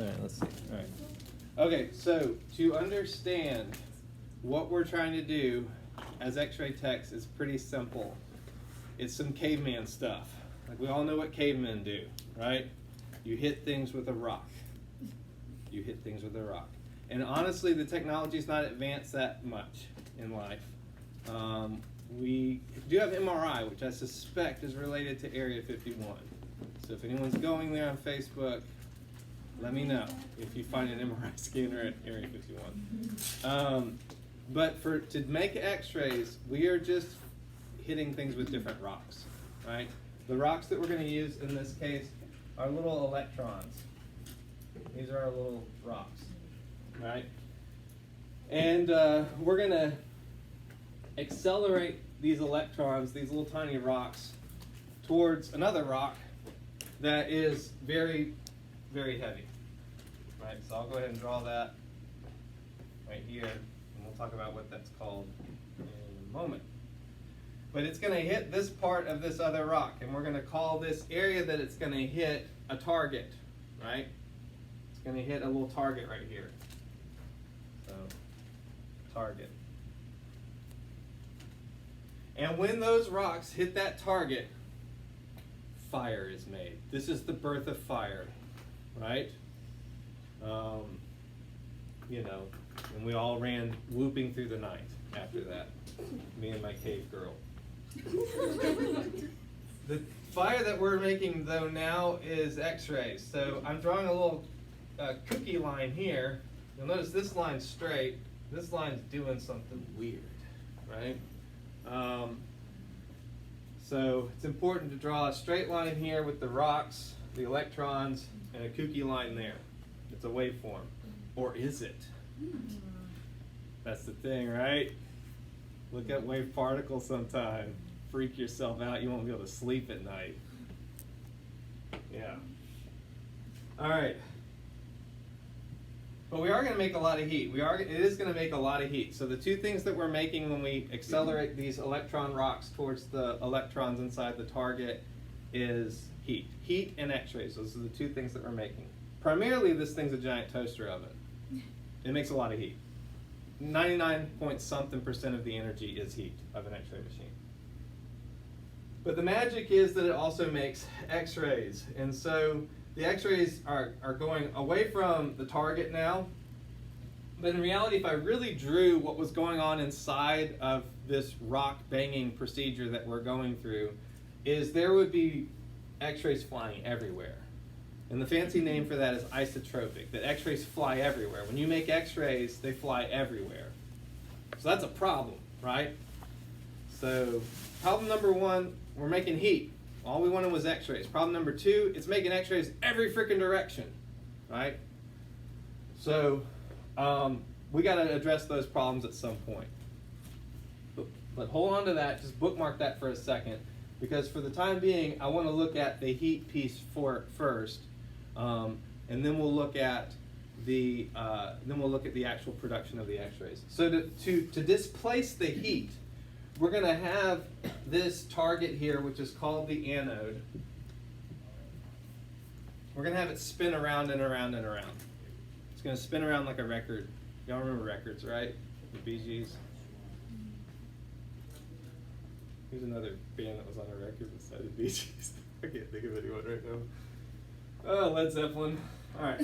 All right, let's see. All right. Okay, so to understand what we're trying to do as X-ray techs is pretty simple. It's some caveman stuff. Like we all know what cavemen do, right? You hit things with a rock. You hit things with a rock. And honestly, the technology's not advanced that much in life. We do have MRI, which I suspect is related to Area 51. So if anyone's going there on Facebook, let me know if you find an MRI scanner at Area 51. But to make X-rays, we are just hitting things with different rocks, right? The rocks that we're going to use in this case are little electrons. These are our little rocks, right? And we're going to accelerate these electrons, these little tiny rocks, towards another rock that is very, very heavy. Right, so I'll go ahead and draw that right here, and we'll talk about what that's called in a moment. But it's going to hit this part of this other rock, and we're going to call this area that it's going to hit a target, right? It's going to hit a little target right here. So, target. And when those rocks hit that target, fire is made. This is the birth of fire, right? You know, and we all ran whooping through the night after that. Me and my cave girl. The fire that we're making though now is X-rays. So I'm drawing a little cookie line here. You'll notice this line's straight. This line's doing something weird, right? So it's important to draw a straight line here with the rocks, the electrons, and a kooky line there. It's a waveform. Or is it? That's the thing, right? Look at wave particles sometime. Freak yourself out. You won't be able to sleep at night. Yeah. All right. But we are going to make a lot of heat. It is going to make a lot of heat. So the two things that we're making when we accelerate these electron rocks towards the electrons inside the target is heat. Heat and X-rays. Those are the two things that we're making. Primarily, this thing's a giant toaster oven. It makes a lot of heat. 99-point-something% of the energy is heat of an X-ray machine. But the magic is that it also makes X-rays. And so the X-rays are going away from the target now. But in reality, if I really drew what was going on inside of this rock banging procedure that we're going through, is there would be X-rays flying everywhere. And the fancy name for that is isotropic, that X-rays fly everywhere. When you make X-rays, they fly everywhere. So that's a problem, right? So problem number one, we're making heat. All we wanted was X-rays. Problem number two, it's making X-rays every freaking direction, right? So we got to address those problems at some point. But hold on to that, just bookmark that for a second, because for the time being, I want to look at the heat piece first. And then we'll look at the actual production of the X-rays. So to displace the heat, we're going to have this target here, which is called the anode. We're going to have it spin around and around and around. It's going to spin around like a record. Y'all remember records, right? The Bee Gees. Here's another band that was on a record beside the Bee Gees. I can't think of anyone right now. Oh, Led Zeppelin. All right.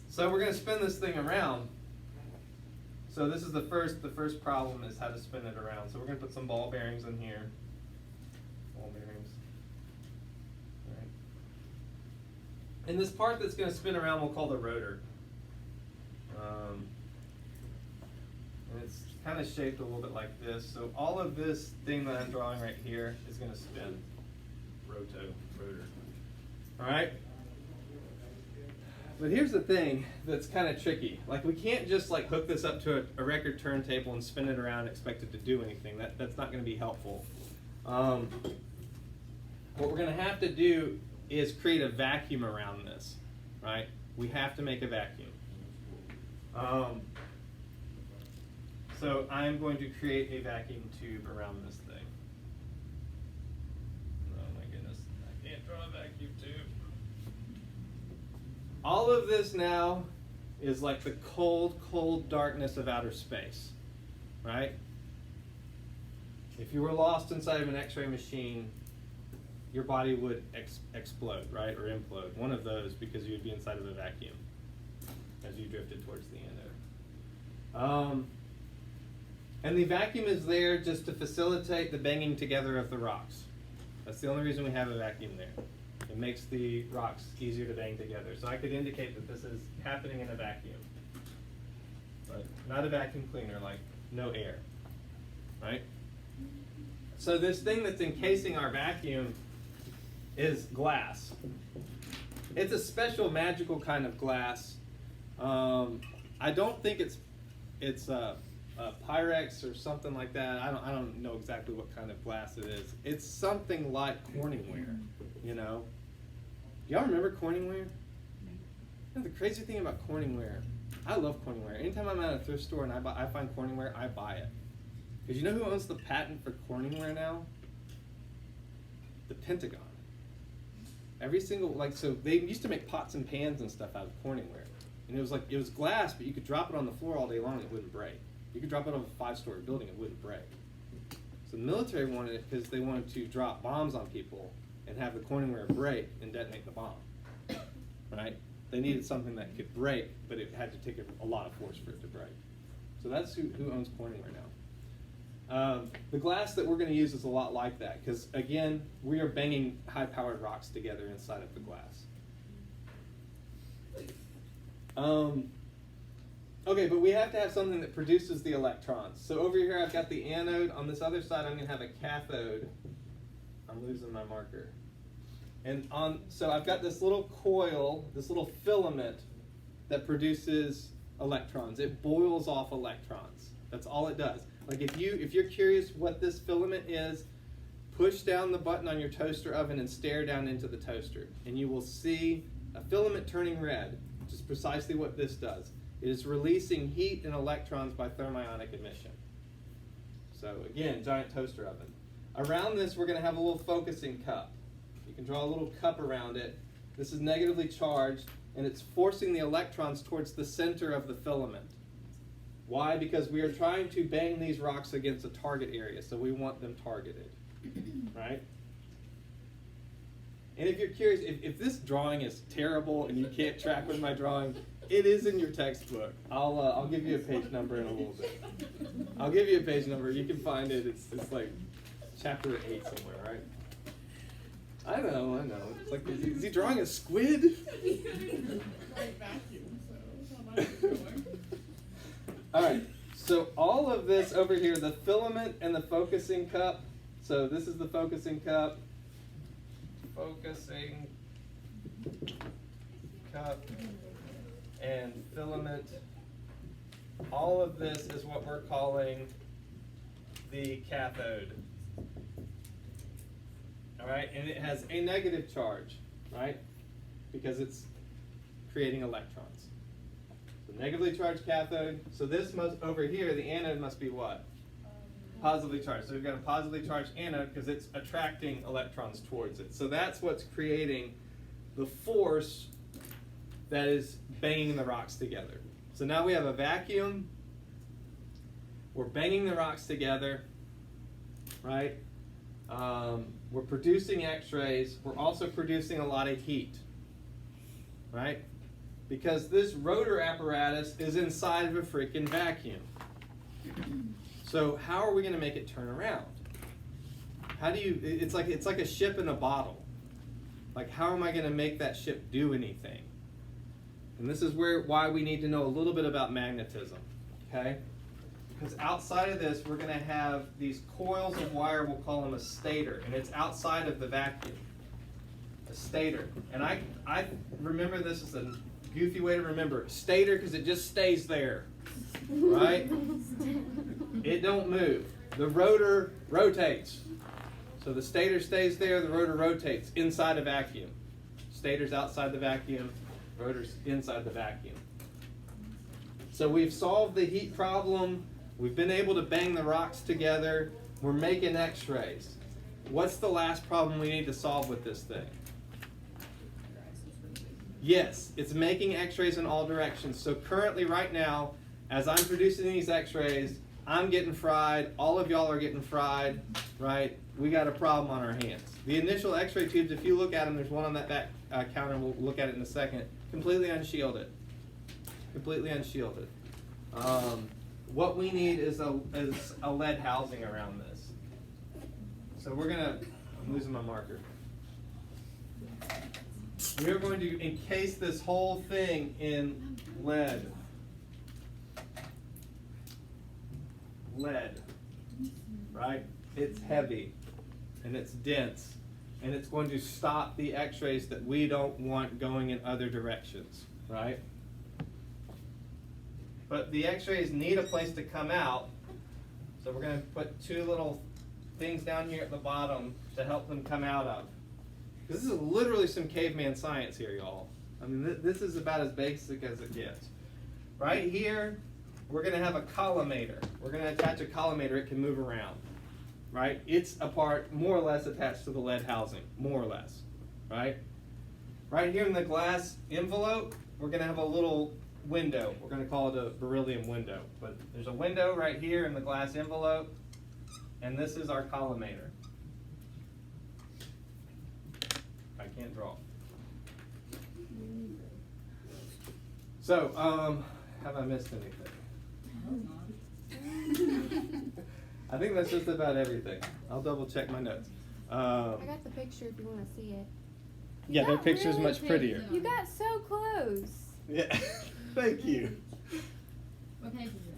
So we're going to spin this thing around. So this is the first problem is how to spin it around. So we're going to put some ball bearings in here. Ball bearings. All right. And this part that's going to spin around we'll call the rotor. And it's kind of shaped a little bit like this. So all of this thing that I'm drawing right here is going to spin. Rotor. All right? But here's the thing that's kind of tricky. Like, we can't just like hook this up to a record turntable and spin it around and expect it to do anything. That's not going to be helpful. What we're going to have to do is create a vacuum around this, right? We have to make a vacuum. So I'm going to create a vacuum tube around this thing. Oh my goodness, I can't draw a vacuum tube. all of this now is like the cold, cold darkness of outer space, right? If you were lost inside of an X-ray machine, your body would explode, right, or implode. One of those, because you'd be inside of a vacuum as you drifted towards the anode. And the vacuum is there just to facilitate the banging together of the rocks. That's the only reason we have a vacuum there. It makes the rocks easier to bang together. So I could indicate that this is happening in a vacuum. But not a vacuum cleaner, like no air, right? So this thing that's encasing our vacuum is glass. It's a special magical kind of glass. I don't think it's Pyrex or something like that. I don't know exactly what kind of glass it is. It's something like Corningware, you know. Do y'all remember Corningware? You know, the crazy thing about Corningware, I love Corningware. Anytime I'm at a thrift store and I find Corningware, I buy it. Because you know who owns the patent for Corningware now? The Pentagon. Every single, so they used to make pots and pans and stuff out of Corningware. And it was glass, but you could drop it on the floor all day long, it wouldn't break. You could drop it on a 5-story building, it wouldn't break. So the military wanted it because they wanted to drop bombs on people and have the Corningware break and detonate the bomb, right? They needed something that could break, but it had to take a lot of force for it to break. So that's who owns Corningware now. The glass that we're going to use is a lot like that because, again, we are banging high-powered rocks together inside of the glass. Okay, but we have to have something that produces the electrons. So over here I've got the anode. On this other side I'm going to have a cathode. I'm losing my marker. And so I've got this little coil, this little filament that produces electrons. It boils off electrons. That's all it does. Like if you're curious what this filament is, push down the button on your toaster oven and stare down into the toaster. And you will see a filament turning red, which is precisely what this does. It is releasing heat and electrons by thermionic emission. So again, giant toaster oven. Around this, we're going to have a little focusing cup. You can draw a little cup around it. This is negatively charged, and it's forcing the electrons towards the center of the filament. Why? Because we are trying to bang these rocks against a target area, so we want them targeted, right? And if you're curious, if this drawing is terrible and you can't track with my drawing, it is in your textbook. I'll give you a page number in a little bit. I'll give you a page number. You can find it. It's like chapter 8 somewhere, right? I know. It's like, is he drawing a squid? All right. So all of this over here, the filament and the focusing cup. So this is the focusing cup. Focusing cup and filament. All of this is what we're calling the cathode. All right, and it has a negative charge, right? Because it's creating electrons. So negatively charged cathode. So this must, over here, the anode must be what? Positively charged. So we've got a positively charged anode because it's attracting electrons towards it. So that's what's creating the force that is banging the rocks together. So now we have a vacuum. We're banging the rocks together, right? We're producing X-rays. We're also producing a lot of heat, right? Because this rotor apparatus is inside of a freaking vacuum. So how are we going to make it turn around? How do you? It's like a ship in a bottle. Like how am I going to make that ship do anything? And this is why we need to know a little bit about magnetism, okay? Because outside of this, we're going to have these coils of wire, we'll call them a stator, and it's outside of the vacuum, a stator. And I remember this as a goofy way to remember stator because it just stays there, right? It don't move. The rotor rotates. So the stator stays there, the rotor rotates inside a vacuum. Stator's outside the vacuum, rotor's inside the vacuum. So we've solved the heat problem. We've been able to bang the rocks together. We're making X-rays. What's the last problem we need to solve with this thing? Yes, it's making x-rays in all directions. So currently, right now, as I'm producing these x-rays, I'm getting fried, all of y'all are getting fried, right? We got a problem on our hands. The initial x-ray tubes, if you look at them, there's one on that back counter, we'll look at it in a second, completely unshielded. Completely unshielded. What we need is a lead housing around this. So we're gonna, I'm losing my marker. We're going to encase this whole thing in lead. Lead, right? It's heavy and it's dense and it's going to stop the x-rays that we don't want going in other directions, right? But the x-rays need a place to come out, so we're going to put two little things down here at the bottom to help them come out of. This is literally some caveman science here, y'all. I mean, this is about as basic as it gets. Right here, we're going to have a collimator. We're going to attach a collimator. It can move around, right? It's a part more or less attached to the lead housing, more or less, right? Right here in the glass envelope, we're going to have a little window. We're going to call it a beryllium window. But there's a window right here in the glass envelope, and this is our collimator. I can't draw. So, have I missed anything? I think that's just about everything. I'll double check my notes. I got the picture if you want to see it. Yeah, their picture's really much prettier. You got so close. Yeah, thank you. What page is it?